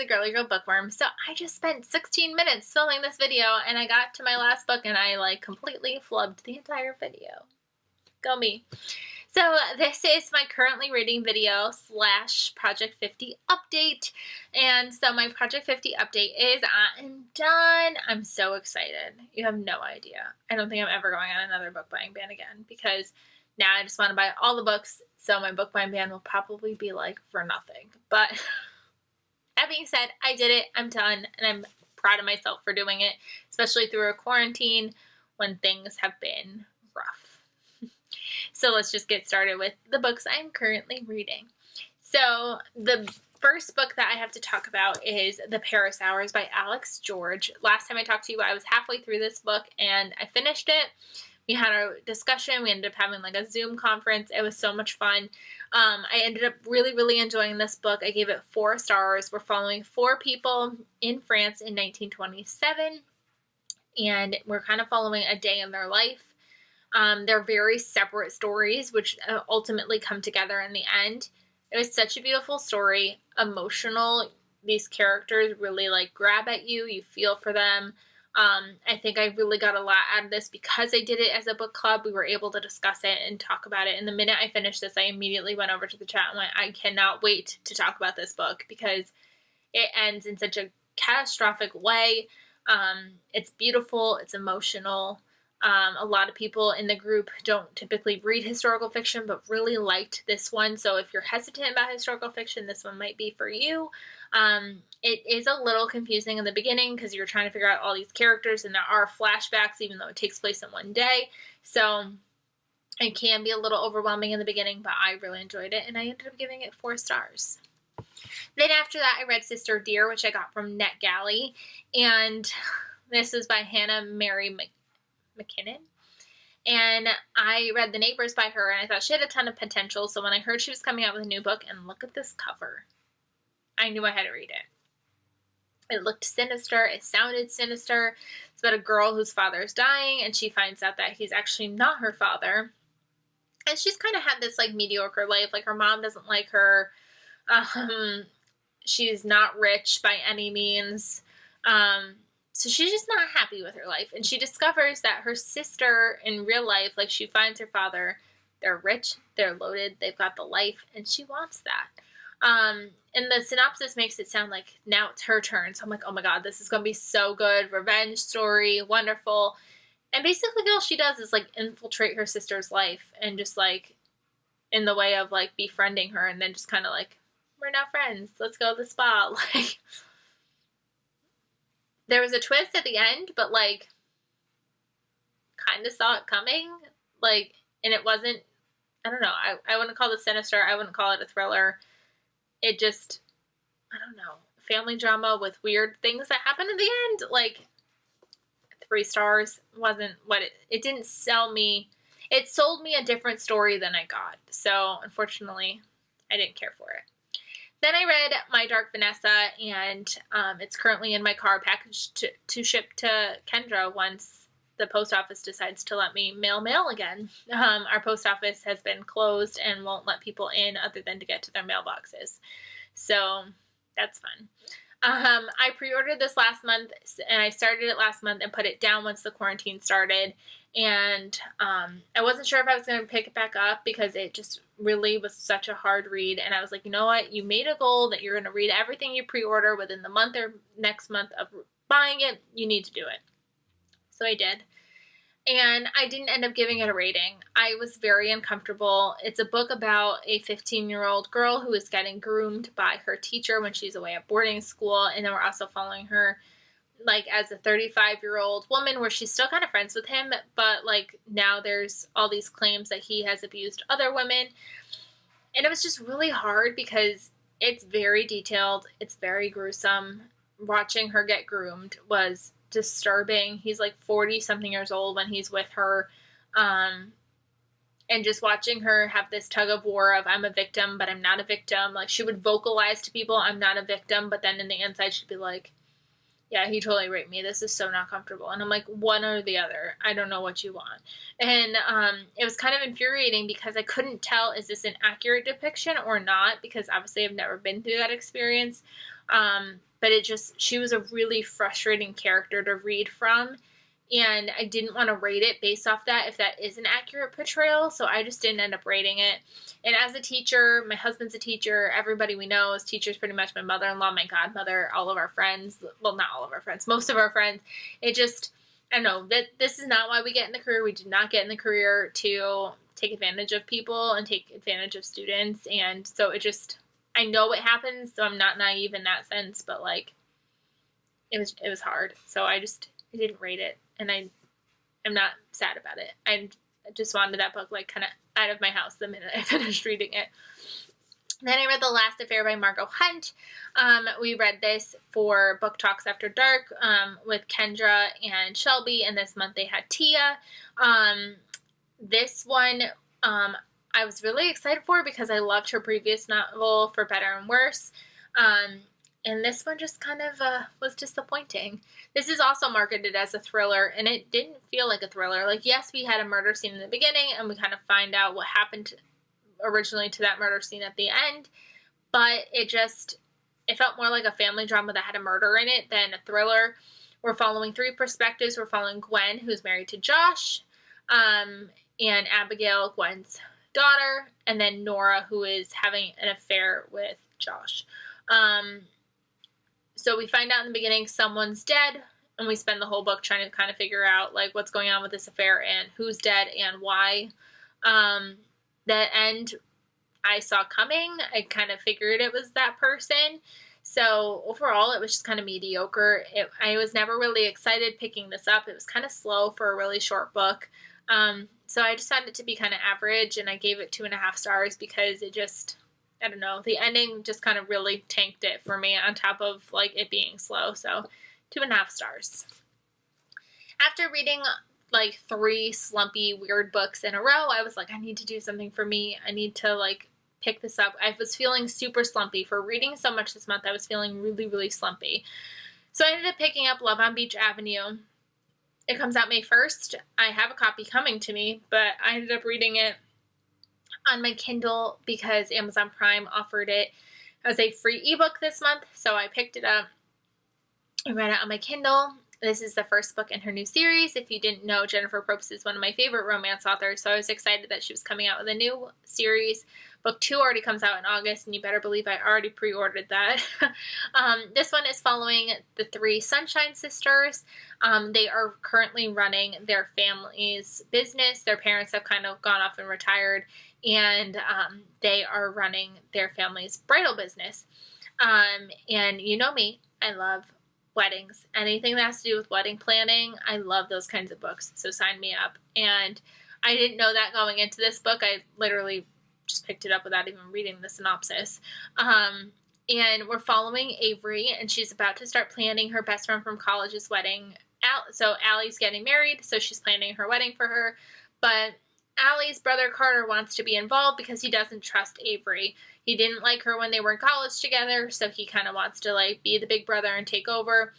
the Girly Girl Bookworm. So I just spent 16 minutes filming this video and I got to my last book and I like completely flubbed the entire video. Go me. So this is my currently reading video / Project 50 update. And so my Project 50 update is I'm done. I'm so excited. You have no idea. I don't think I'm ever going on another book buying ban again because now I just want to buy all the books. So my book buying ban will probably be like for nothing. But that being said, I did it. I'm done. And I'm proud of myself for doing it, especially through a quarantine when things have been rough. So let's just get started with the books I'm currently reading. So the first book that I have to talk about is The Paris Hours by Alex George. Last time I talked to you, I was halfway through this book and I finished it. We had a discussion. We ended up having like a Zoom conference. It was so much fun. I ended up really enjoying this book. I gave it 4 stars. We're following 4 people in France in 1927, and we're kind of following a day in their life. They're very separate stories, which ultimately come together in the end. It was such a beautiful story, emotional. These characters really like grab at you. You feel for them. I think I really got a lot out of this because I did it as a book club. We were able to discuss it and talk about it. And the minute I finished this, I immediately went over to the chat and went, I cannot wait to talk about this book because it ends in such a catastrophic way. It's beautiful. It's emotional. A lot of people in the group don't typically read historical fiction, but really liked this one. So if you're hesitant about historical fiction, this one might be for you. It is a little confusing in the beginning because you're trying to figure out all these characters and there are flashbacks, even though it takes place in one day. So it can be a little overwhelming in the beginning, but I really enjoyed it and I ended up giving it 4 stars. Then after that, I read Sister Dear, which I got from Netgalley. And this is by Hannah Mary McKinnon. And I read The Neighbors by her and I thought she had a ton of potential. So when I heard she was coming out with a new book, and look at this cover, I knew I had to read it. It looked sinister. It sounded sinister. It's about a girl whose father is dying and she finds out that he's actually not her father. And she's kind of had this like mediocre life. Like her mom doesn't like her. She's not rich by any means. So she's just not happy with her life. And she discovers that her sister in real life, like she finds her father, they're rich, they're loaded, they've got the life, and she wants that. And the synopsis makes it sound like now it's her turn. So I'm like, oh my God, this is going to be so good. Revenge story, wonderful. And basically all she does is like infiltrate her sister's life and just like in the way of like befriending her and then just kind of like, we're now friends. Let's go to the spa. Like, there was a twist at the end, but like kind of saw it coming. Like, and it wasn't, I don't know. I wouldn't call it sinister. I wouldn't call it a thriller. It just, I don't know, family drama with weird things that happen in the end. Like 3 stars wasn't what it didn't sell me. It sold me a different story than I got. So unfortunately, I didn't care for it. Then I read My Dark Vanessa, and it's currently in my car packaged to ship to Kendra once the post office decides to let me mail again. Our post office has been closed and won't let people in other than to get to their mailboxes. So that's fun. I pre-ordered this last month, and I started it last month and put it down once the quarantine started. And I wasn't sure if I was going to pick it back up because it just really was such a hard read. And I was like, you know what? You made a goal that you're going to read everything you pre-order within the month or next month of buying it. You need to do it. So I did. And I didn't end up giving it a rating. I was very uncomfortable. It's a book about a 15-year-old girl who is getting groomed by her teacher when she's away at boarding school. And then we're also following her like as a 35-year-old woman where she's still kind of friends with him. But like now there's all these claims that he has abused other women. And it was just really hard because it's very detailed. It's very gruesome. Watching her get groomed was disturbing. He's like 40 something years old when he's with her, and just watching her have this tug of war of I'm a victim but I'm not a victim. Like she would vocalize to people I'm not a victim, but then in the inside she'd be like, yeah, he totally raped me. This is so not comfortable. And I'm like, one or the other. I don't know what you want. And it was kind of infuriating because I couldn't tell, is this an accurate depiction or not? Because obviously I've never been through that experience. But she was a really frustrating character to read from. And I didn't want to rate it based off that if that is an accurate portrayal, so I just didn't end up rating it. And as a teacher, my husband's a teacher, everybody we know is teachers, pretty much my mother-in-law, my godmother, all of our friends, well, not all of our friends, most of our friends. It just, I don't know, that this is not why we get in the career. We did not get in the career to take advantage of people and take advantage of students, and so it just, I know what happens, so I'm not naive in that sense, but like, it was hard, so I didn't rate it. And I'm not sad about it. I just wanted that book like kind of out of my house the minute I finished reading it. Then I read The Last Affair by Margot Hunt. We read this for Book Talks After Dark with Kendra and Shelby, and this month they had Tia. This one I was really excited for because I loved her previous novel, For Better and Worse. And this one just kind of was disappointing. This is also marketed as a thriller, and it didn't feel like a thriller. Like, yes, we had a murder scene in the beginning, and we kind of find out what happened originally to that murder scene at the end, but it felt more like a family drama that had a murder in it than a thriller. We're following 3 perspectives. We're following Gwen, who's married to Josh, and Abigail, Gwen's daughter, and then Nora, who is having an affair with Josh. So we find out in the beginning someone's dead, and we spend the whole book trying to kind of figure out like what's going on with this affair and who's dead and why. That end I saw coming. I kind of figured it was that person. So overall, it was just kind of mediocre. I was never really excited picking this up. It was kind of slow for a really short book. So I just found it to be kind of average, and I gave it 2.5 stars because it just, I don't know, the ending just kind of really tanked it for me on top of like it being slow. So 2.5 stars. After reading like 3 slumpy, weird books in a row, I was like, I need to do something for me. I need to like pick this up. I was feeling super slumpy. For reading so much this month, I was feeling really, really slumpy. So I ended up picking up Love on Beach Avenue. It comes out May 1st. I have a copy coming to me, but I ended up reading it on my Kindle because Amazon Prime offered it as a free ebook this month. So I picked it up and read it on my Kindle. This is the first book in her new series. If you didn't know, Jennifer Probst is one of my favorite romance authors, so I was excited that she was coming out with a new series. Book 2 already comes out in August, and you better believe I already pre-ordered that. This one is following the 3 Sunshine Sisters. They are currently running their family's business. Their parents have kind of gone off and retired, and they are running their family's bridal business. And you know me, I love weddings. Anything that has to do with wedding planning, I love those kinds of books, so sign me up. And I didn't know that going into this book. I literally just picked it up without even reading the synopsis. And we're following Avery, and she's about to start planning her best friend from college's wedding. So Allie's getting married, so she's planning her wedding for her, but Allie's brother Carter wants to be involved because he doesn't trust Avery. He didn't like her when they were in college together, so he kind of wants to like be the big brother and take over.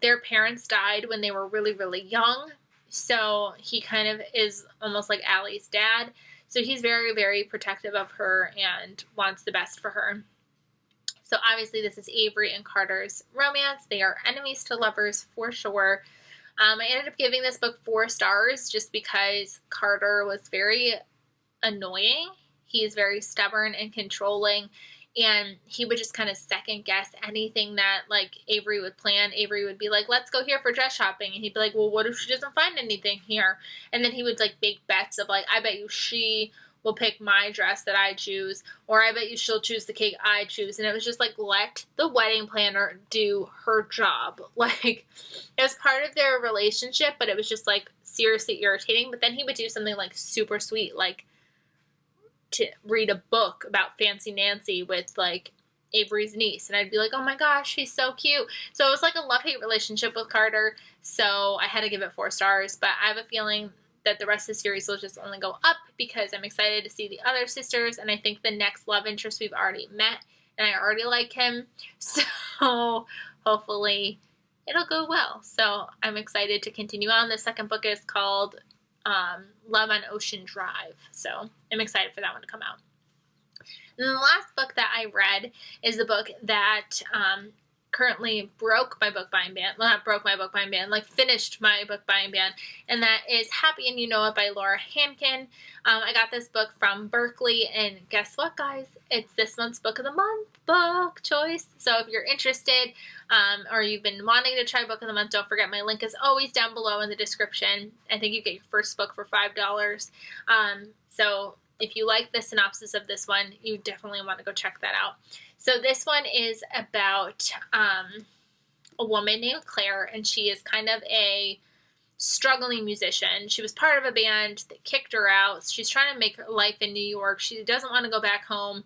Their parents died when they were really, really young, so he kind of is almost like Allie's dad. So he's very, very protective of her and wants the best for her. So obviously this is Avery and Carter's romance. They are enemies to lovers for sure. I ended up giving this book 4 stars just because Carter was very annoying. He is very stubborn and controlling, and he would just kind of second guess anything that like Avery would plan. Avery would be like, let's go here for dress shopping, and he'd be like, well, what if she doesn't find anything here? And then he would like make bets of like, I bet you she will pick my dress that I choose, or I bet you she'll choose the cake I choose. And it was just like, let the wedding planner do her job. Like, it was part of their relationship, but it was just like seriously irritating. But then he would do something like super sweet, like to read a book about Fancy Nancy with like Avery's niece, and I'd be like, oh my gosh, she's so cute. So it was like a love-hate relationship with Carter, so I had to give it 4 stars. But I have a feeling that the rest of the series will just only go up because I'm excited to see the other sisters, and I think the next love interest we've already met, and I already like him, so hopefully it'll go well. So I'm excited to continue on. The second book is called Love on Ocean Drive, so I'm excited for that one to come out. And the last book that I read is the book that currently broke my book buying ban. Well, not broke my book buying ban, like finished my book buying ban. And that is Happy and You Know It by Laura Hankin. I got this book from Berkeley, and guess what, guys? It's this month's Book of the Month book choice. So if you're interested, or you've been wanting to try Book of the Month, don't forget my link is always down below in the description. I think you get your first book for $5. So if you like the synopsis of this one, you definitely want to go check that out. So this one is about a woman named Claire, and she is kind of a struggling musician. She was part of a band that kicked her out. She's trying to make her life in New York. She doesn't want to go back home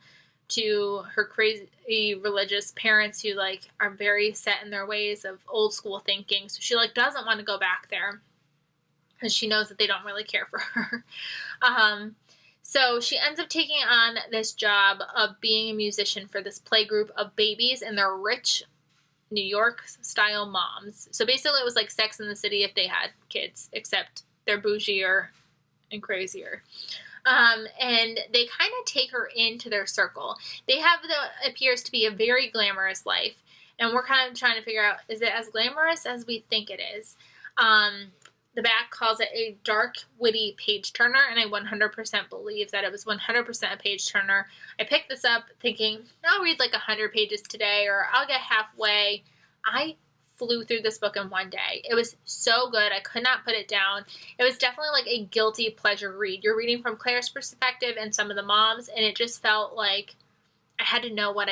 to her crazy religious parents who like are very set in their ways of old school thinking. So she like doesn't want to go back there because she knows that they don't really care for her. So she ends up taking on this job of being a musician for this play group of babies, and they're rich New York style moms. So basically it was like Sex in the City if they had kids, except they're bougier and crazier. And they kind of take her into their circle. They have appears to be a very glamorous life, and we're kind of trying to figure out, is it as glamorous as we think it is? The back calls it a dark, witty page turner, and I 100% believe that it was 100% a page turner. I picked this up thinking, I'll read like 100 pages today, or I'll get halfway. I flew through this book in one day. It was so good. I could not put it down. It was definitely like a guilty pleasure read. You're reading from Claire's perspective and some of the moms, and it just felt like I had to know what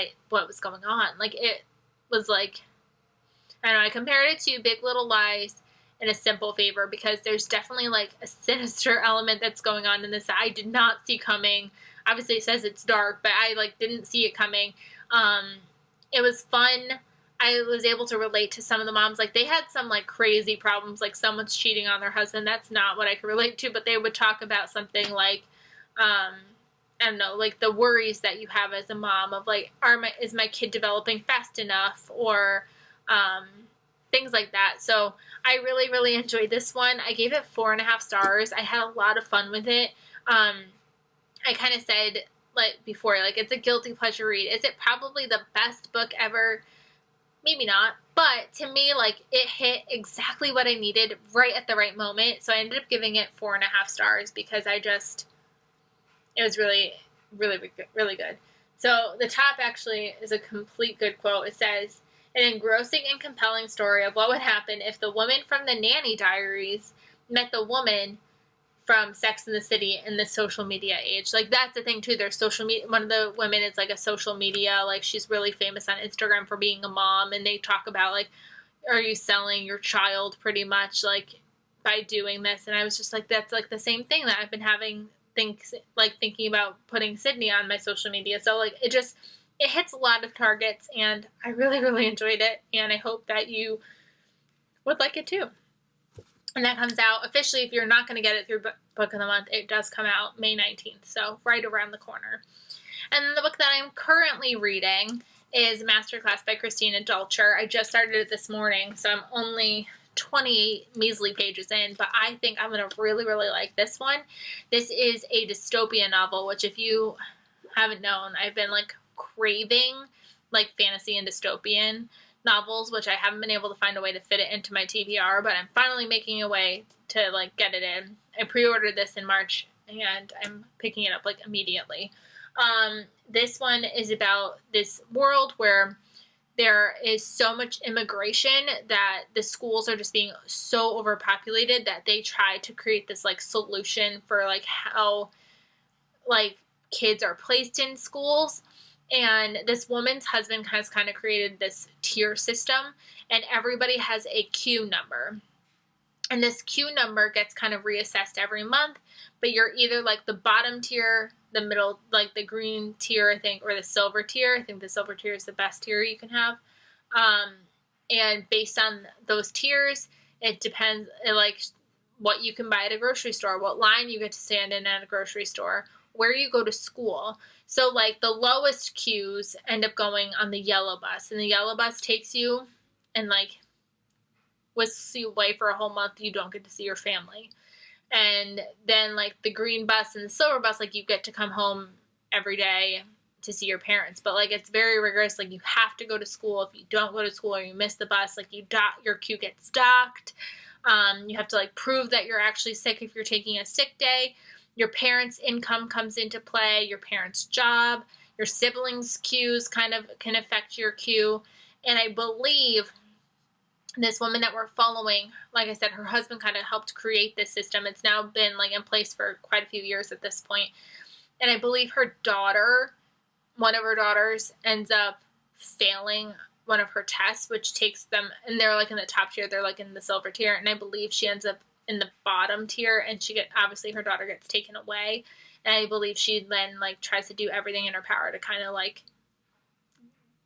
was going on. Like it was like, I don't know, I compared it to Big Little Lies and A Simple Favor, because there's definitely like a sinister element that's going on in this that I did not see coming. Obviously it says it's dark, but I like didn't see it coming. It was fun. I was able to relate to some of the moms. Like they had some like crazy problems, like someone's cheating on their husband. That's not what I could relate to, but they would talk about something like, I don't know, like the worries that you have as a mom of like, is my kid developing fast enough, or things like that. So I really, really enjoyed this one. I gave it 4.5 stars. I had a lot of fun with it. I kind of said like before, like it's a guilty pleasure read. Is it probably the best book ever? Maybe not. But to me, like it hit exactly what I needed right at the right moment. So I ended up giving it 4.5 stars because it was really, really, really good. So the top actually is a complete good quote. It says, an engrossing and compelling story of what would happen if the woman from the Nanny Diaries met the woman from Sex in the City in the social media age. Like that's the thing too. There's social media. One of the women is like a social media, like she's really famous on Instagram for being a mom, and they talk about like, are you selling your child pretty much like by doing this? And I was just like, that's like the same thing that I've been having thinking about putting Sydney on my social media. So like it hits a lot of targets, and I really, really enjoyed it, and I hope that you would like it too. And that comes out officially, if you're not going to get it through Book of the Month, it does come out May 19th, so right around the corner. And then the book that I'm currently reading is Masterclass by Christina Dolcher. I just started it this morning, so I'm only 28 measly pages in, but I think I'm going to really, really like this one. This is a dystopian novel, which if you haven't known, I've been like craving like fantasy and dystopian novels, which I haven't been able to find a way to fit it into my TBR, but I'm finally making a way to like get it in. I pre-ordered this in March, and I'm picking it up like immediately. This one is about this world where there is so much immigration that the schools are just being so overpopulated that they try to create this like solution for like how like kids are placed in schools. And this woman's husband has kind of created this tier system, and everybody has a queue number. And this queue number gets kind of reassessed every month, but you're either like the bottom tier, the middle, like the green tier, I think, or the silver tier. I think the silver tier is the best tier you can have. And based on those tiers, it depends, like what you can buy at a grocery store, what line you get to stand in at a grocery store, where you go to school. So like the lowest queues end up going on the yellow bus, and the yellow bus takes you and like whisks you away for a whole month. You don't get to see your family. And then like the green bus and the silver bus, like you get to come home every day to see your parents, but like it's very rigorous. Like you have to go to school. If you don't go to school or you miss the bus, like your queue gets docked. You have to like prove that you're actually sick if you're taking a sick day. Your parents' income comes into play, your parents' job, your siblings' queues kind of can affect your queue. And I believe this woman that we're following, like I said, her husband kind of helped create this system. It's now been like in place for quite a few years at this point. And I believe her daughter, one of her daughters, ends up failing one of her tests, which takes them, and they're like in the top tier, they're like in the silver tier, and I believe she ends up in the bottom tier, and obviously her daughter gets taken away, and I believe she then like tries to do everything in her power to kind of like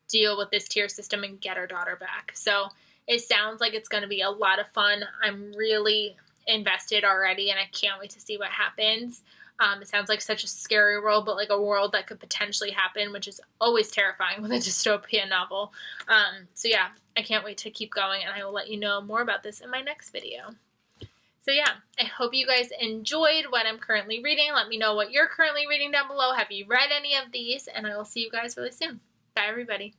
deal with this tier system and get her daughter back. So it sounds like it's going to be a lot of fun. I'm really invested already, and I can't wait to see what happens. It sounds like such a scary world, but like a world that could potentially happen, which is always terrifying with a dystopian novel. So yeah, I can't wait to keep going, and I will let you know more about this in my next video. So yeah, I hope you guys enjoyed what I'm currently reading. Let me know what you're currently reading down below. Have you read any of these? And I will see you guys really soon. Bye, everybody.